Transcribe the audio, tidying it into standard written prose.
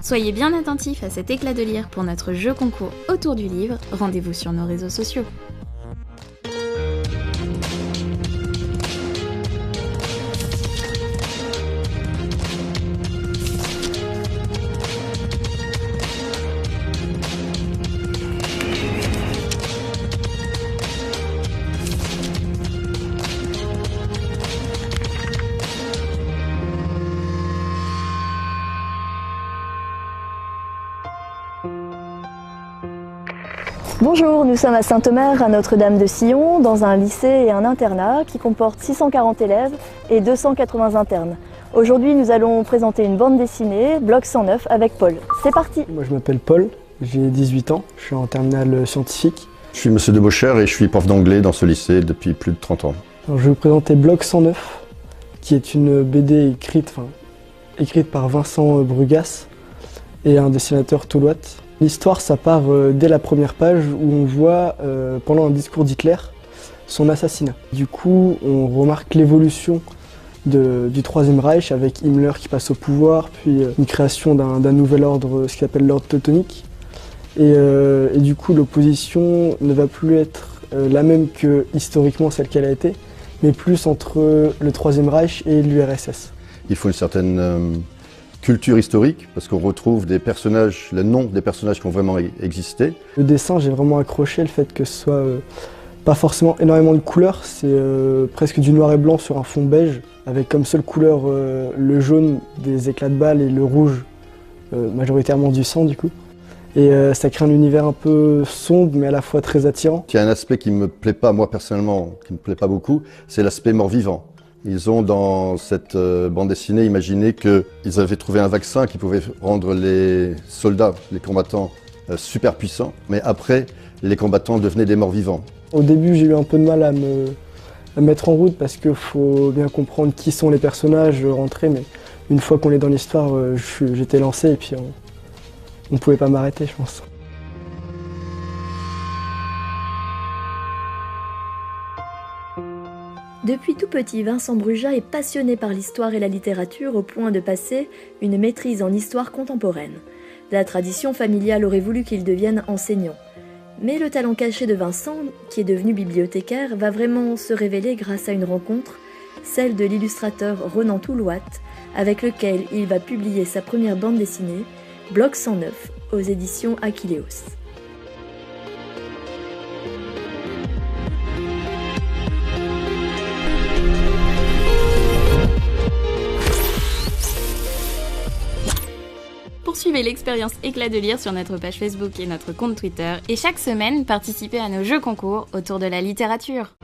Soyez bien attentifs à cet éclat de lire pour notre jeu concours autour du livre. Rendez-vous sur nos réseaux sociaux. Bonjour, nous sommes à Saint-Omer, à Notre-Dame de Sillon, dans un lycée et un internat qui comporte 640 élèves et 280 internes. Aujourd'hui, nous allons présenter une bande dessinée, Bloc 109, avec Paul. C'est parti! Moi, je m'appelle Paul, j'ai 18 ans, je suis en terminale scientifique. Je suis Monsieur Debaucher et je suis prof d'anglais dans ce lycée depuis plus de 30 ans. Alors, je vais vous présenter Bloc 109, qui est une BD écrite par Vincent Brugas et un dessinateur toulouate. L'histoire, ça part dès la première page où on voit, pendant un discours d'Hitler, son assassinat. Du coup, on remarque l'évolution du Troisième Reich avec Himmler qui passe au pouvoir, puis une création d'un nouvel ordre, ce qu'il appelle l'ordre teutonique. Et du coup, l'opposition ne va plus être la même que historiquement celle qu'elle a été, mais plus entre le Troisième Reich et l'URSS. Il faut une certaine culture historique, parce qu'on retrouve des personnages, le nom des personnages qui ont vraiment existé. Le dessin, j'ai vraiment accroché le fait que ce soit pas forcément énormément de couleurs, c'est presque du noir et blanc sur un fond beige, avec comme seule couleur le jaune des éclats de balles et le rouge, majoritairement du sang du coup. Et ça crée un univers un peu sombre, mais à la fois très attirant. Il y a un aspect qui ne me plaît pas, moi personnellement, qui ne me plaît pas beaucoup, c'est l'aspect mort-vivant. Ils ont dans cette bande dessinée imaginé qu'ils avaient trouvé un vaccin qui pouvait rendre les soldats, les combattants super puissants, mais après, les combattants devenaient des morts-vivants. Au début, j'ai eu un peu de mal à me mettre en route parce qu'il faut bien comprendre qui sont les personnages, rentrer, mais une fois qu'on est dans l'histoire, j'étais lancé et puis on ne pouvait pas m'arrêter, je pense. Depuis tout petit, Vincent Brugas est passionné par l'histoire et la littérature au point de passer une maîtrise en histoire contemporaine. La tradition familiale aurait voulu qu'il devienne enseignant. Mais le talent caché de Vincent, qui est devenu bibliothécaire, va vraiment se révéler grâce à une rencontre, celle de l'illustrateur Ronan Toulouat, avec lequel il va publier sa première bande dessinée, Bloc 109, aux éditions Achilleos. Poursuivez l'expérience éclat de lire sur notre page Facebook et notre compte Twitter et chaque semaine, participez à nos jeux concours autour de la littérature.